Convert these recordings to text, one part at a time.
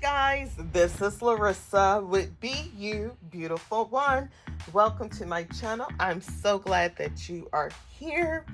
guys, this is Larrissa with Be You Beautiful One. Welcome to my channel. I'm so glad that you are here.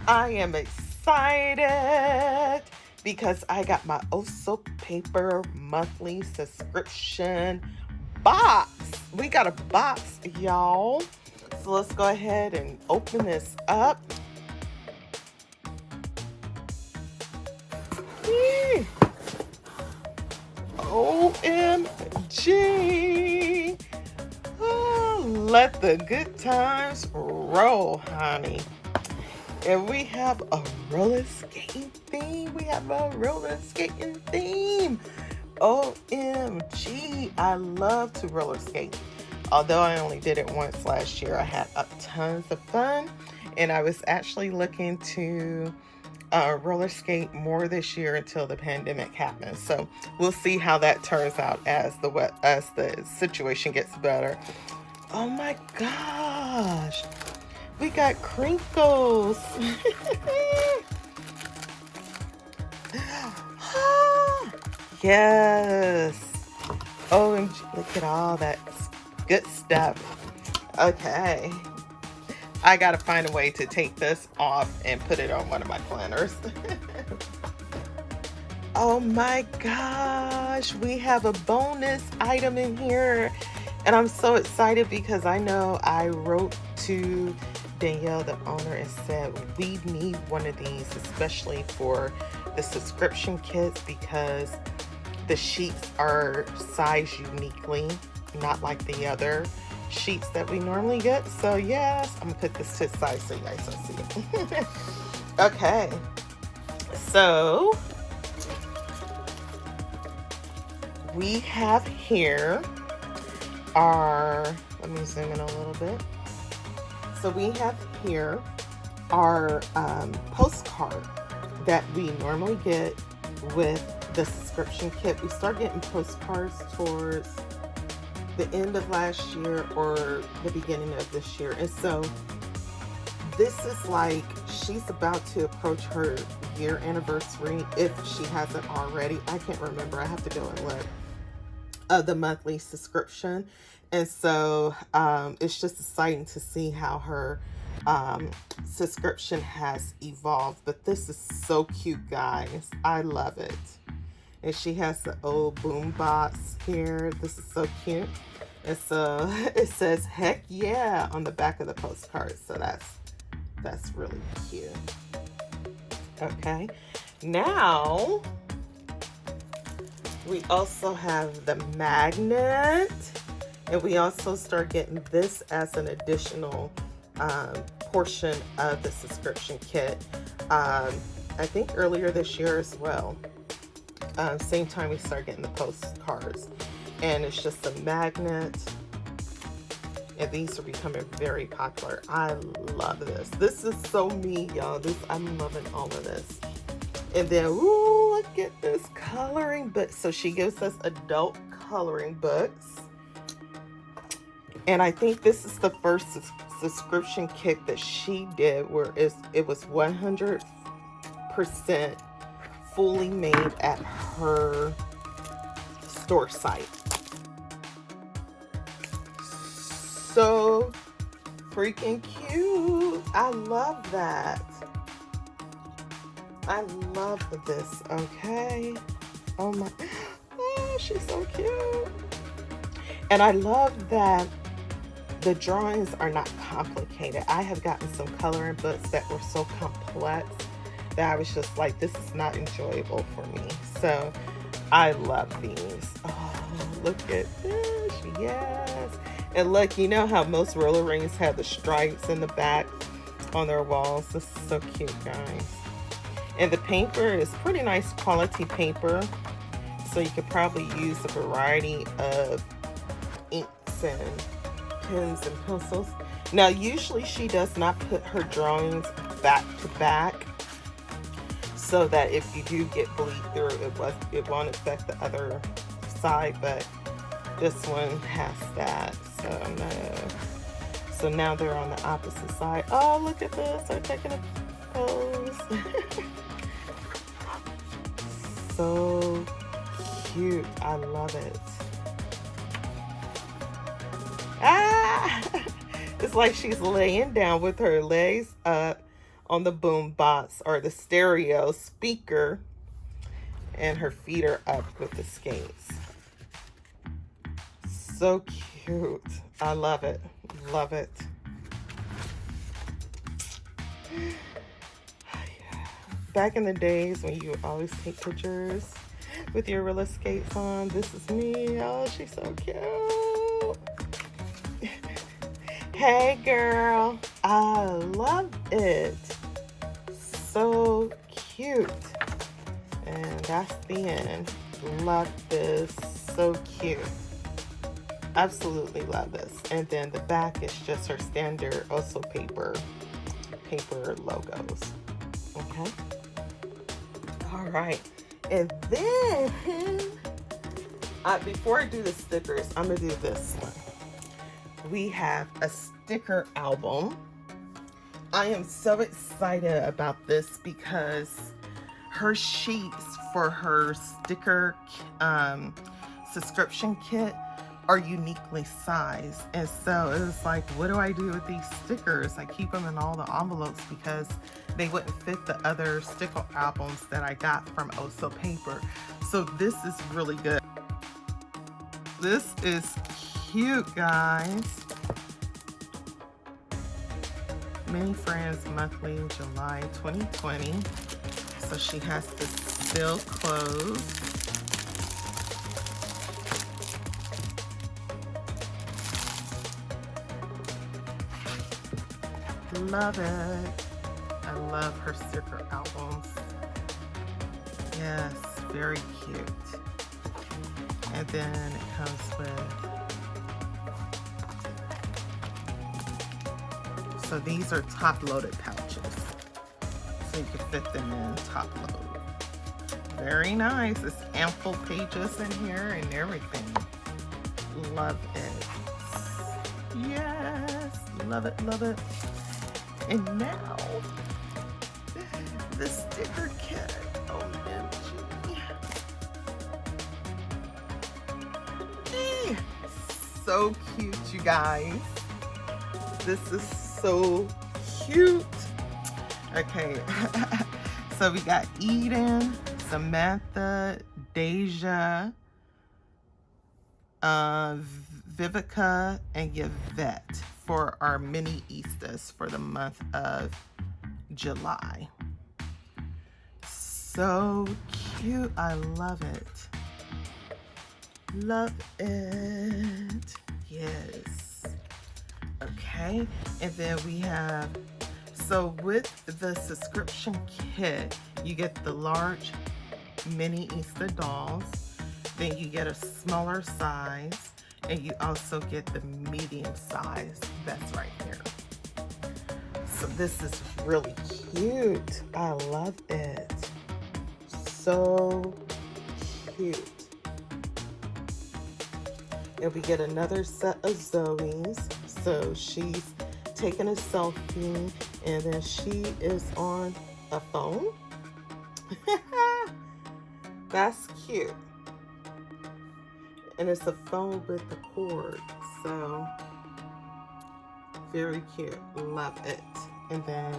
I am excited because I got my OHSOPAPER monthly subscription box. We got a box, y'all. So let's go ahead and open this up. OMG. Oh, let the good times roll, honey. And we have a roller skating theme. OMG. I love to roller skate. Although I only did it once last year, I had tons of fun. And I was actually looking to roller skate more this year until the pandemic happens. So we'll see how that turns out as the situation gets better. Oh my gosh, we got crinkles. Yes. OMG, look at all that good stuff. Okay, I gotta find a way to take this off and put it on one of my planners. Oh my gosh, we have a bonus item in here. And I'm so excited because I know I wrote to Danielle, the owner, and said we need one of these, especially for the subscription kits, because the sheets are sized uniquely, not like the other sheets that we normally get. So yes, I'm gonna put this to the side so you guys don't see it. Okay, so we have here our, let me zoom in a little bit. So we have here our postcard that we normally get with the subscription kit. We start getting postcards towards the end of last year or the beginning of this year. And so this is like, she's about to approach her year anniversary, if she hasn't already. I can't remember, I have to go and look, the monthly subscription. And so it's just exciting to see how her subscription has evolved. But this is so cute, guys. I love it. And she has the old boom box here. This is so cute. And so it says heck yeah on the back of the postcard. So that's really cute. Okay, now we also have the magnet, and we also start getting this as an additional portion of the subscription kit. I think earlier this year as well. Same time we start getting the postcards, and it's just a magnet. And these are becoming very popular. I love this. This is so me, y'all. I'm loving all of this. And then, ooh, look at this coloring book. So she gives us adult coloring books. And I think this is the first subscription kit that she did where it was 100% fully made at her store site. So freaking cute. I love that. I love this. Okay. Oh my, oh, she's so cute. And I love that the drawings are not complicated. I have gotten some coloring books that were so complex that I was just like, this is not enjoyable for me. So I love these. Oh, look at this. Yes. And look, you know how most roller rings have the stripes in the back on their walls? This is so cute, guys. And the paper is pretty nice quality paper. So you could probably use a variety of inks and pens and pencils. Now, usually she does not put her drawings back to back, so that if you do get bleed through, it won't affect the other side, but this one has that. So no. So now they're on the opposite side. Oh, look at this. They're taking a pose. So cute. I love it. Ah! It's like she's laying down with her legs up on the boom box or the stereo speaker, and her feet are up with the skates. So cute. I love it. Love it. Back in the days when you always take pictures with your roller skates on, this is me. Oh, she's so cute. Hey girl, I love it. So cute. And that's the end. Love this. So cute. Absolutely love this. And then the back is just her standard OHSOPAPER paper logos. Okay. All right. And then before I do the stickers, I'm gonna do this one. We have a sticker album. I am so excited about this because her sheets for her sticker subscription kit are uniquely sized. And so it was like, what do I do with these stickers? I keep them in all the envelopes because they wouldn't fit the other sticker albums that I got from OHSOPAPER. So this is really good. This is cute, guys. Many Friends Monthly, July 2020. So she has to still closed. Love it. I love her sticker albums. Yes, very cute. And then it comes with, so these are top-loaded pouches. So you can fit them in top-load. Very nice. It's ample pages in here and everything. Love it. Yes, love it, love it. And now, the sticker kit. OMG. So cute, you guys. This is so cute. Okay, so we got Eden, Samantha, Deja, Vivica, and Yvette for our mini Easters for the month of July. So cute. I love it. Love it. Yes. Okay. And then we have, so with the subscription kit, you get the large mini Easter dolls. Then you get a smaller size. And you also get the medium size that's right here. So this is really cute. I love it. So cute. And we get another set of Zoe's. So she's taking a selfie and then she is on a phone. That's cute. And it's a phone with the cord, so very cute. Love it. And then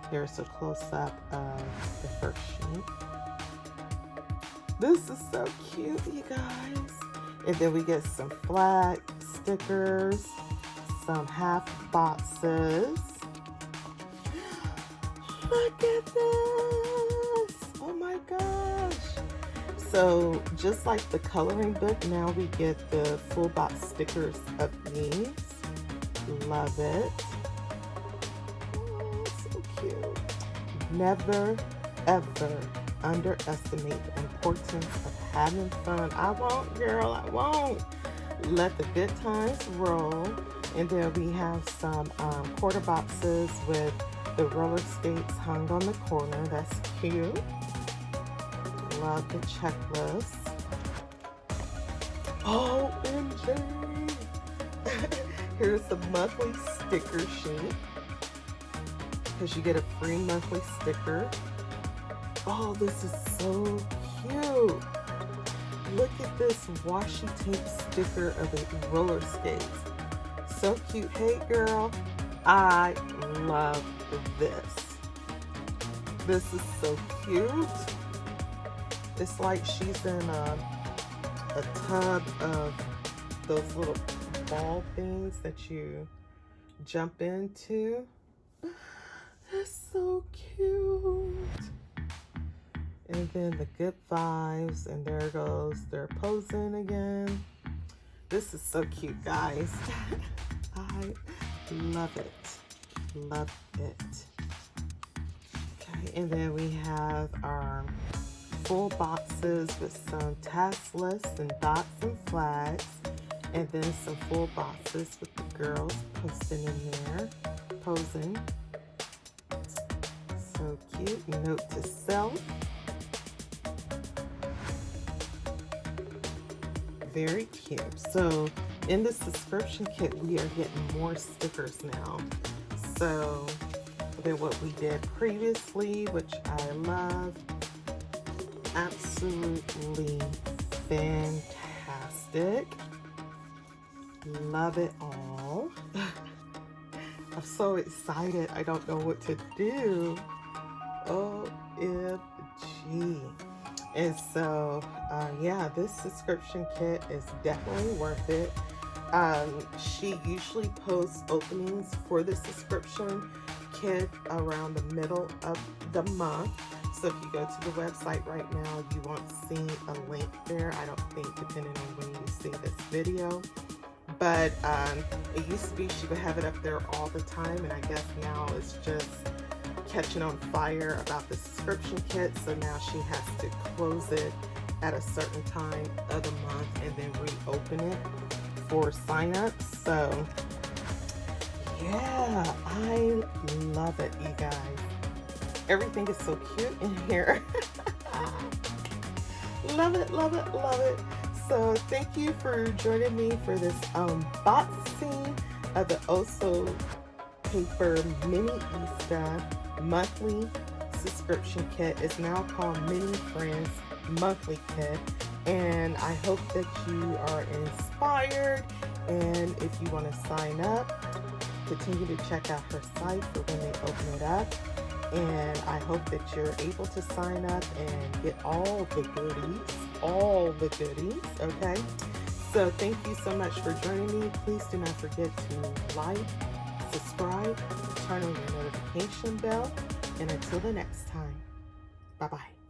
here's a close-up of the first sheet. This is so cute, you guys. And then we get some flag stickers, some half boxes. Look at this! Oh my gosh! So just like the coloring book, now we get the full box stickers of these. Love it. Oh, so cute. Never, ever underestimate the importance of having fun. I won't, girl, I won't. Let the good times roll. And then we have some quarter boxes with the roller skates hung on the corner. That's cute. Love the checklist. OMG! Here's the monthly sticker sheet. Because you get a free monthly sticker. Oh, this is so cute. look at this washi tape sticker of the roller skates. So cute. Hey girl, I love this. This is so cute. It's like she's in a tub of those little ball things that you jump into. That's so cute. And then the good vibes, and there goes they're posing again. This is so cute, guys. I love it. Love it. Okay, and then we have our full boxes with some task lists and dots and flags, and then some full boxes with the girls posting in there, posing. So cute. Note to self. Very cute. So in the subscription kit, we are getting more stickers now. So than what we did previously, which I love. Absolutely fantastic. Love it all. I'm so excited. I don't know what to do. OMG. And so, yeah, this subscription kit is definitely worth it. She usually posts openings for the subscription kit around the middle of the month. So if you go to the website right now, you won't see a link there. I don't think, depending on when you see this video. But it used to be she would have it up there all the time, and I guess now it's just catching on fire about the subscription kit. So now she has to close it at a certain time of the month and then reopen it for signups. So yeah, I love it, you guys. Everything is so cute in here. Love it, love it, love it. So thank you for joining me for this unboxing of the OHSOPAPER Mini Easter monthly subscription kit. It's now called Mini Friends Monthly Kit. And I hope that you are inspired. And if you want to sign up, continue to check out her site for when they open it up. And I hope that you're able to sign up and get all the goodies, okay? So thank you so much for joining me. Please do not forget to like, subscribe, turn on your notification bell, and until the next time, bye-bye.